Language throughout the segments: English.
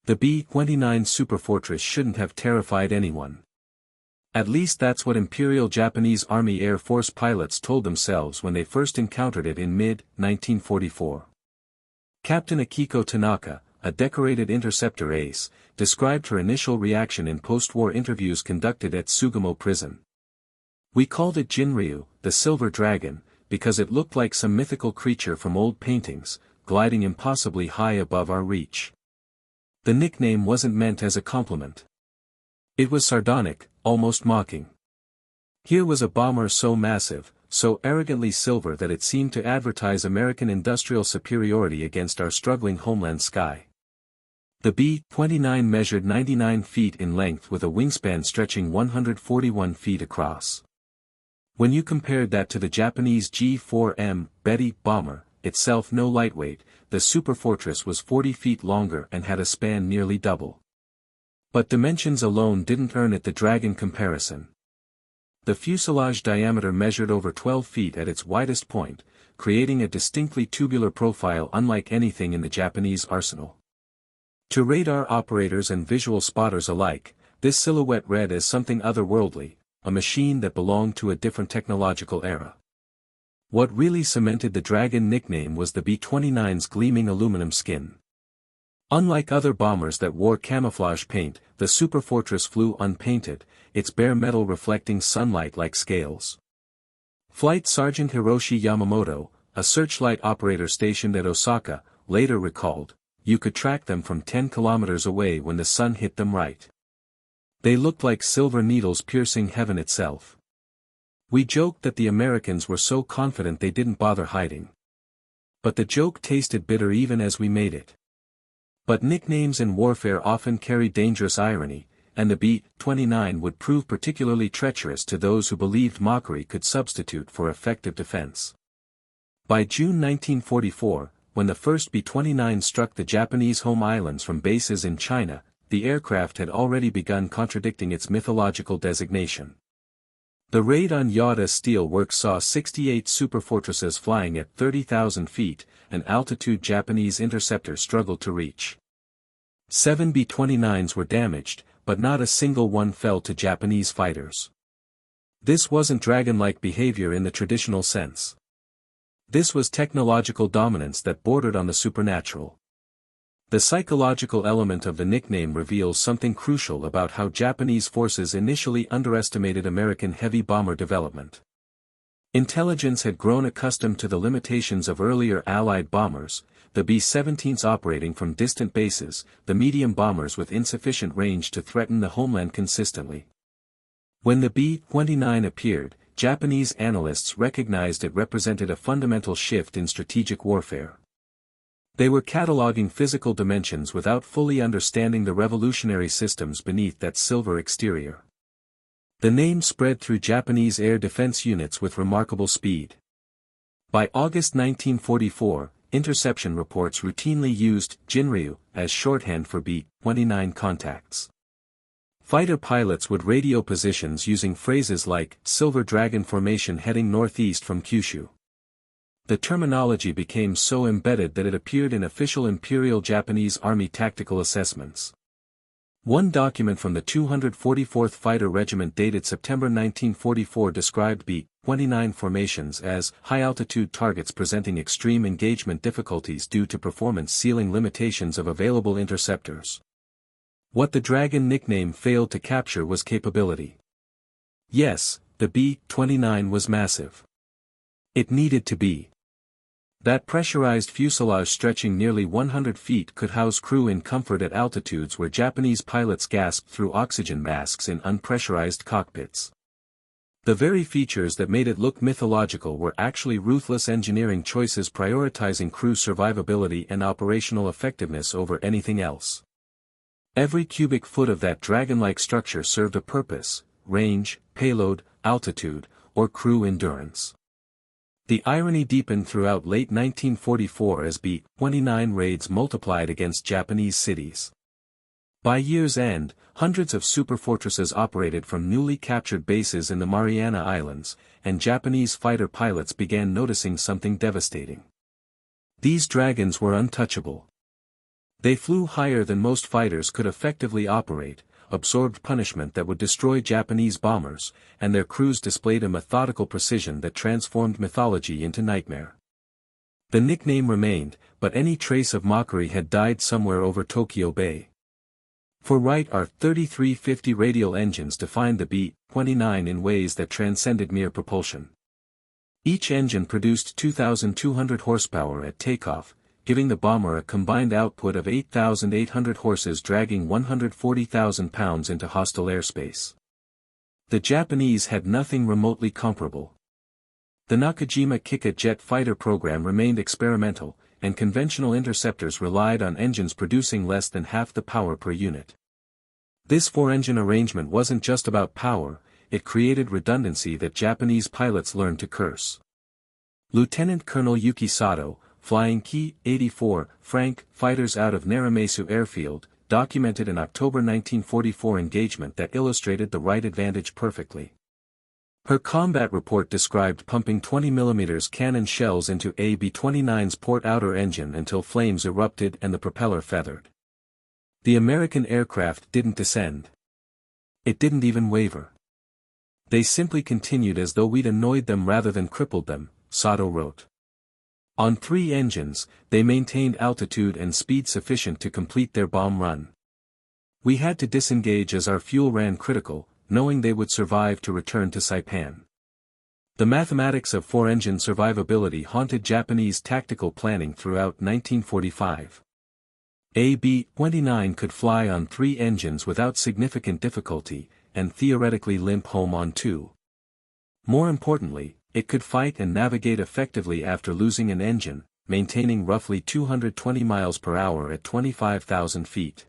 The B-29 Superfortress shouldn't have terrified anyone. At least that's what Imperial Japanese Army Air Force pilots told themselves when they first encountered it in mid-1944. Captain Akiko Tanaka, a decorated interceptor ace, described her initial reaction in post-war interviews conducted at Sugamo prison. "We called it Ginryū, the Silver Dragon, because it looked like some mythical creature from old paintings, gliding impossibly high above our reach. The nickname wasn't meant as a compliment. It was sardonic, almost mocking. Here was a bomber so massive, so arrogantly silver that it seemed to advertise American industrial superiority against our struggling homeland sky." The B-29 measured 99 feet in length with a wingspan stretching 141 feet across. When you compared that to the Japanese G-4M Betty bomber, itself no lightweight, the Superfortress was 40 feet longer and had a span nearly double. But dimensions alone didn't earn it the Dragon comparison. The fuselage diameter measured over 12 feet at its widest point, creating a distinctly tubular profile unlike anything in the Japanese arsenal. To radar operators and visual spotters alike, this silhouette read as something otherworldly, a machine that belonged to a different technological era. What really cemented the Dragon nickname was the B-29's gleaming aluminum skin. Unlike other bombers that wore camouflage paint, the Superfortress flew unpainted, its bare metal reflecting sunlight like scales. Flight Sergeant Hiroshi Yamamoto, a searchlight operator stationed at Osaka, later recalled, "You could track them from 10 kilometers away when the sun hit them right. They looked like silver needles piercing heaven itself. We joked that the Americans were so confident they didn't bother hiding. But the joke tasted bitter even as we made it." But nicknames in warfare often carry dangerous irony, and the B-29 would prove particularly treacherous to those who believed mockery could substitute for effective defense. By June 1944, when the first B-29 struck the Japanese home islands from bases in China, the aircraft had already begun contradicting its mythological designation. The raid on Yada Steel Works saw 68 Superfortresses flying at 30,000 feet, an altitude Japanese interceptors struggled to reach. 7 B-29s were damaged, but not a single one fell to Japanese fighters. This wasn't Dragon-like behavior in the traditional sense. This was technological dominance that bordered on the supernatural. The psychological element of the nickname reveals something crucial about how Japanese forces initially underestimated American heavy bomber development. Intelligence had grown accustomed to the limitations of earlier Allied bombers, the B-17s operating from distant bases, the medium bombers with insufficient range to threaten the homeland consistently. When the B-29 appeared, Japanese analysts recognized it represented a fundamental shift in strategic warfare. They were cataloging physical dimensions without fully understanding the revolutionary systems beneath that silver exterior. The name spread through Japanese air defense units with remarkable speed. By August 1944, interception reports routinely used Ginryū as shorthand for B-29 contacts. Fighter pilots would radio positions using phrases like "Silver Dragon formation heading northeast from Kyushu." The terminology became so embedded that it appeared in official Imperial Japanese Army tactical assessments. One document from the 244th Fighter Regiment dated September 1944 described B-29 formations as high-altitude targets presenting extreme engagement difficulties due to performance ceiling limitations of available interceptors. What the Dragon nickname failed to capture was capability. Yes, the B-29 was massive. It needed to be. That pressurized fuselage stretching nearly 100 feet could house crew in comfort at altitudes where Japanese pilots gasped through oxygen masks in unpressurized cockpits. The very features that made it look mythological were actually ruthless engineering choices prioritizing crew survivability and operational effectiveness over anything else. Every cubic foot of that dragon-like structure served a purpose: range, payload, altitude, or crew endurance. The irony deepened throughout late 1944 as B-29 raids multiplied against Japanese cities. By year's end, hundreds of superfortresses operated from newly captured bases in the Mariana Islands, and Japanese fighter pilots began noticing something devastating. These dragons were untouchable. They flew higher than most fighters could effectively operate, absorbed punishment that would destroy Japanese bombers, and their crews displayed a methodical precision that transformed mythology into nightmare. The nickname remained, but any trace of mockery had died somewhere over Tokyo Bay. For Wright R-3350 radial engines defined the B-29 in ways that transcended mere propulsion. Each engine produced 2,200 horsepower at takeoff, giving the bomber a combined output of 8,800 horses dragging 140,000 pounds into hostile airspace. The Japanese had nothing remotely comparable. The Nakajima Kikka jet fighter program remained experimental, and conventional interceptors relied on engines producing less than half the power per unit. This four-engine arrangement wasn't just about power, it created redundancy that Japanese pilots learned to curse. Lieutenant Colonel Yuki Sato, flying Ki-84 Frank fighters out of Naramesu airfield, documented an October 1944 engagement that illustrated the Wright advantage perfectly. Her combat report described pumping 20mm cannon shells into a B-29's port outer engine until flames erupted and the propeller feathered. The American aircraft didn't descend. It didn't even waver. They simply continued as though we'd annoyed them rather than crippled them, Sato wrote. On 3 engines, they maintained altitude and speed sufficient to complete their bomb run. We had to disengage as our fuel ran critical, knowing they would survive to return to Saipan. The mathematics of 4-engine survivability haunted Japanese tactical planning throughout 1945. A B-29 could fly on 3 engines without significant difficulty, and theoretically limp home on 2. More importantly, it could fight and navigate effectively after losing an engine, maintaining roughly 220 miles per hour at 25,000 feet.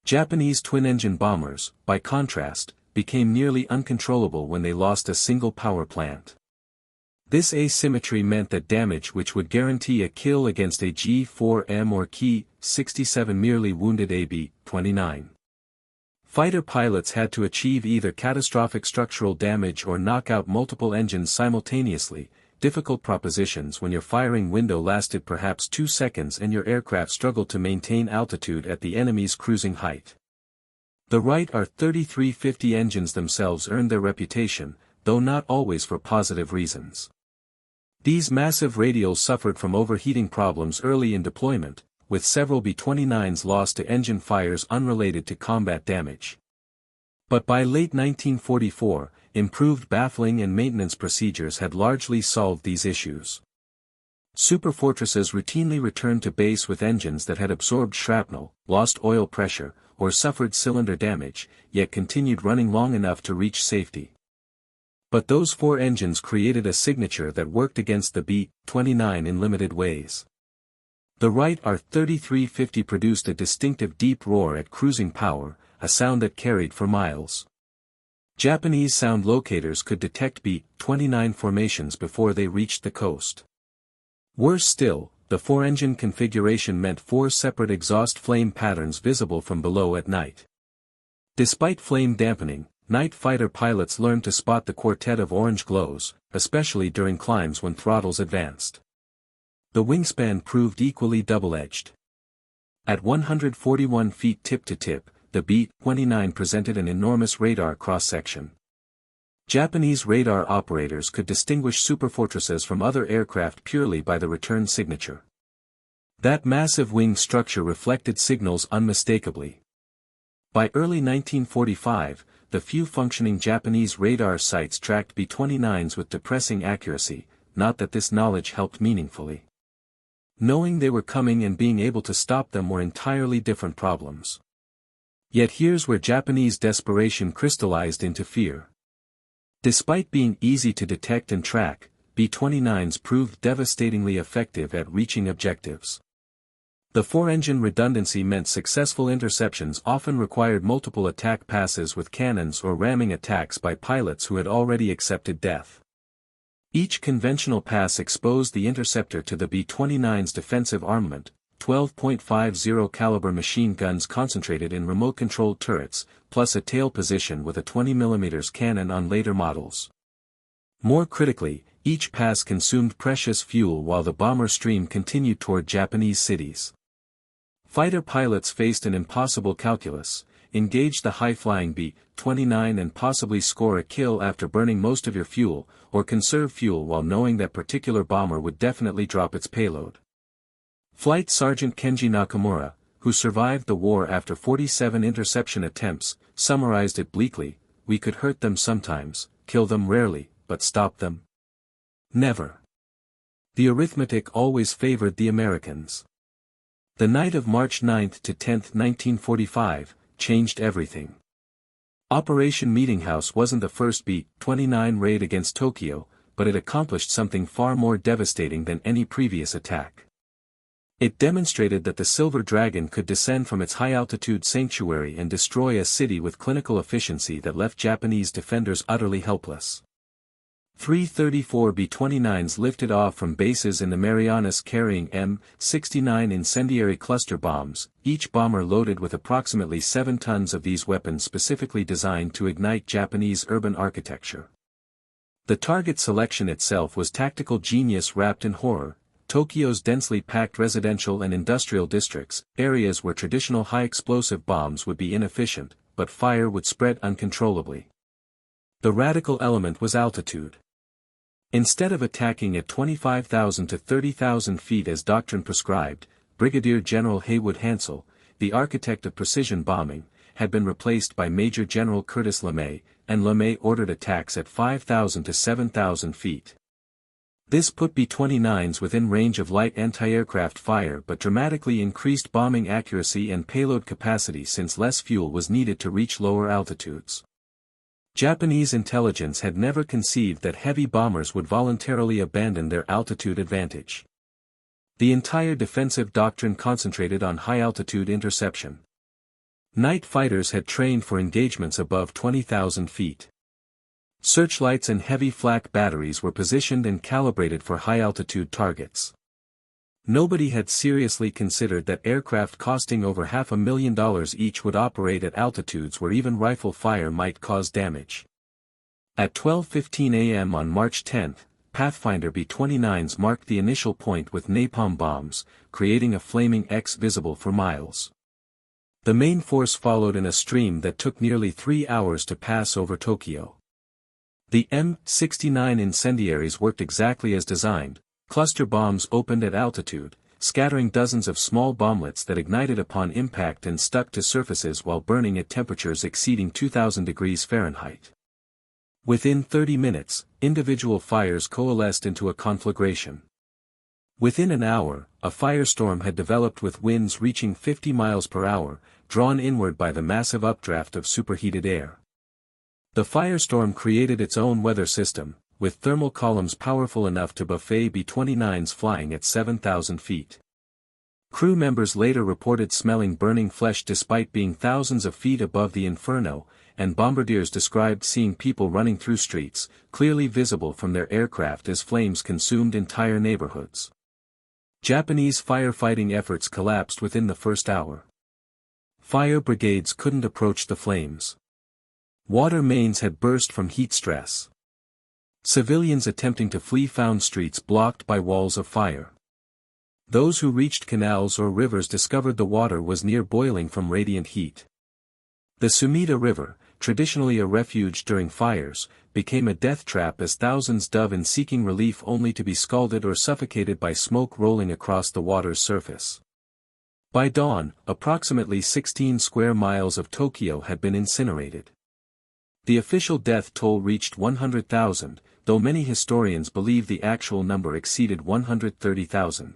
Japanese twin-engine bombers, by contrast, became nearly uncontrollable when they lost a single power plant. This asymmetry meant that damage which would guarantee a kill against a G-4M or Ki-67 merely wounded a B-29. Fighter pilots had to achieve either catastrophic structural damage or knock out multiple engines simultaneously, difficult propositions when your firing window lasted perhaps 2 seconds and your aircraft struggled to maintain altitude at the enemy's cruising height. The Wright R-3350 engines themselves earned their reputation, though not always for positive reasons. These massive radials suffered from overheating problems early in deployment, with several B-29s lost to engine fires unrelated to combat damage. But by late 1944, improved baffling and maintenance procedures had largely solved these issues. Superfortresses routinely returned to base with engines that had absorbed shrapnel, lost oil pressure, or suffered cylinder damage, yet continued running long enough to reach safety. But those 4 engines created a signature that worked against the B-29 in limited ways. The Wright R-3350 produced a distinctive deep roar at cruising power, a sound that carried for miles. Japanese sound locators could detect B-29 formations before they reached the coast. Worse still, the 4-engine configuration meant 4 separate exhaust flame patterns visible from below at night. Despite flame dampening, night fighter pilots learned to spot the quartet of orange glows, especially during climbs when throttles advanced. The wingspan proved equally double-edged. At 141 feet tip-to-tip, the B-29 presented an enormous radar cross-section. Japanese radar operators could distinguish superfortresses from other aircraft purely by the return signature. That massive wing structure reflected signals unmistakably. By early 1945, the few functioning Japanese radar sites tracked B-29s with depressing accuracy, not that this knowledge helped meaningfully. Knowing they were coming and being able to stop them were entirely different problems. Yet here's where Japanese desperation crystallized into fear. Despite being easy to detect and track, B-29s proved devastatingly effective at reaching objectives. The 4-engine redundancy meant successful interceptions often required multiple attack passes with cannons or ramming attacks by pilots who had already accepted death. Each conventional pass exposed the interceptor to the B-29's defensive armament, 12.50 caliber machine guns concentrated in remote-controlled turrets, plus a tail position with a 20mm cannon on later models. More critically, each pass consumed precious fuel while the bomber stream continued toward Japanese cities. Fighter pilots faced an impossible calculus: engage the high-flying B-29 and possibly score a kill after burning most of your fuel, or conserve fuel while knowing that particular bomber would definitely drop its payload. Flight Sergeant Kenji Nakamura, who survived the war after 47 interception attempts, summarized it bleakly: "We could hurt them sometimes, kill them rarely, but stop them? Never." The arithmetic always favored the Americans. The night of March 9 to 10, 1945, changed everything. Operation Meetinghouse wasn't the first B-29 raid against Tokyo, but it accomplished something far more devastating than any previous attack. It demonstrated that the Silver Dragon could descend from its high-altitude sanctuary and destroy a city with clinical efficiency that left Japanese defenders utterly helpless. 334 B-29s lifted off from bases in the Marianas carrying M69 incendiary cluster bombs, each bomber loaded with approximately 7 tons of these weapons specifically designed to ignite Japanese urban architecture. The target selection itself was tactical genius wrapped in horror. Tokyo's densely packed residential and industrial districts, areas where traditional high-explosive bombs would be inefficient, but fire would spread uncontrollably. The radical element was altitude. Instead of attacking at 25,000 to 30,000 feet as doctrine prescribed, Brigadier General Haywood Hansell, the architect of precision bombing, had been replaced by Major General Curtis LeMay, and LeMay ordered attacks at 5,000 to 7,000 feet. This put B-29s within range of light anti-aircraft fire but dramatically increased bombing accuracy and payload capacity since less fuel was needed to reach lower altitudes. Japanese intelligence had never conceived that heavy bombers would voluntarily abandon their altitude advantage. The entire defensive doctrine concentrated on high-altitude interception. Night fighters had trained for engagements above 20,000 feet. Searchlights and heavy flak batteries were positioned and calibrated for high-altitude targets. Nobody had seriously considered that aircraft costing over $500,000 each would operate at altitudes where even rifle fire might cause damage. At 12:15 a.m. on March 10, Pathfinder B-29s marked the initial point with napalm bombs, creating a flaming X visible for miles. The main force followed in a stream that took nearly 3 hours to pass over Tokyo. The M69 incendiaries worked exactly as designed. Cluster bombs opened at altitude, scattering dozens of small bomblets that ignited upon impact and stuck to surfaces while burning at temperatures exceeding 2,000 degrees Fahrenheit. Within 30 minutes, individual fires coalesced into a conflagration. Within an hour, a firestorm had developed with winds reaching 50 miles per hour, drawn inward by the massive updraft of superheated air. The firestorm created its own weather system, with thermal columns powerful enough to buffet B-29s flying at 7,000 feet. Crew members later reported smelling burning flesh despite being thousands of feet above the inferno, and bombardiers described seeing people running through streets, clearly visible from their aircraft as flames consumed entire neighborhoods. Japanese firefighting efforts collapsed within the first hour. Fire brigades couldn't approach the flames. Water mains had burst from heat stress. Civilians attempting to flee found streets blocked by walls of fire. Those who reached canals or rivers discovered the water was near boiling from radiant heat. The Sumida River, traditionally a refuge during fires, became a death trap as thousands dove in seeking relief only to be scalded or suffocated by smoke rolling across the water's surface. By dawn, approximately 16 square miles of Tokyo had been incinerated. The official death toll reached 100,000, though many historians believe the actual number exceeded 130,000.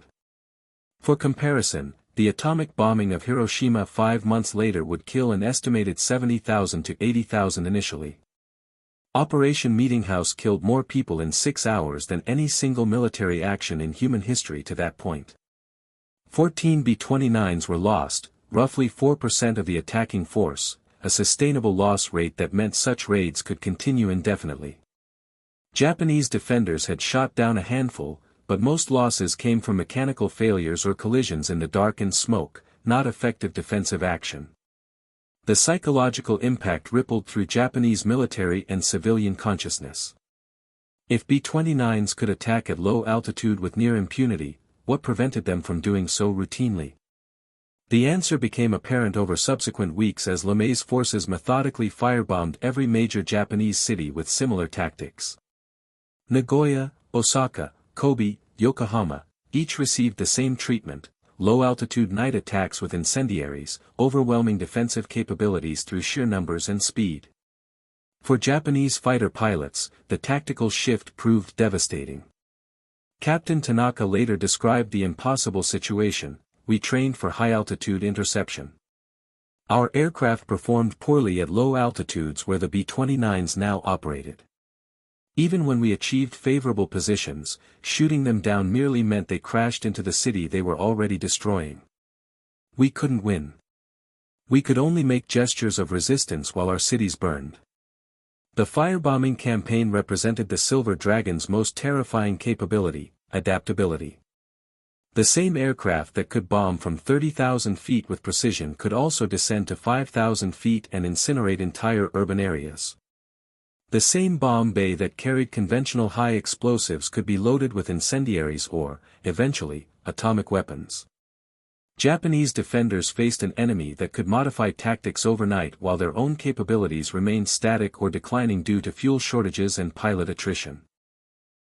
For comparison, the atomic bombing of Hiroshima 5 months later would kill an estimated 70,000 to 80,000 initially. Operation Meetinghouse killed more people in 6 hours than any single military action in human history to that point. 14 B-29s were lost, roughly 4% of the attacking force, a sustainable loss rate that meant such raids could continue indefinitely. Japanese defenders had shot down a handful, but most losses came from mechanical failures or collisions in the dark and smoke, not effective defensive action. The psychological impact rippled through Japanese military and civilian consciousness. If B-29s could attack at low altitude with near impunity, what prevented them from doing so routinely? The answer became apparent over subsequent weeks as LeMay's forces methodically firebombed every major Japanese city with similar tactics. Nagoya, Osaka, Kobe, Yokohama, each received the same treatment: low-altitude night attacks with incendiaries, overwhelming defensive capabilities through sheer numbers and speed. For Japanese fighter pilots, the tactical shift proved devastating. Captain Tanaka later described the impossible situation: "We trained for high-altitude interception. Our aircraft performed poorly at low altitudes where the B-29s now operated. Even when we achieved favorable positions, shooting them down merely meant they crashed into the city they were already destroying. We couldn't win. We could only make gestures of resistance while our cities burned." The firebombing campaign represented the Silver Dragon's most terrifying capability: adaptability. The same aircraft that could bomb from 30,000 feet with precision could also descend to 5,000 feet and incinerate entire urban areas. The same bomb bay that carried conventional high explosives could be loaded with incendiaries or, eventually, atomic weapons. Japanese defenders faced an enemy that could modify tactics overnight while their own capabilities remained static or declining due to fuel shortages and pilot attrition.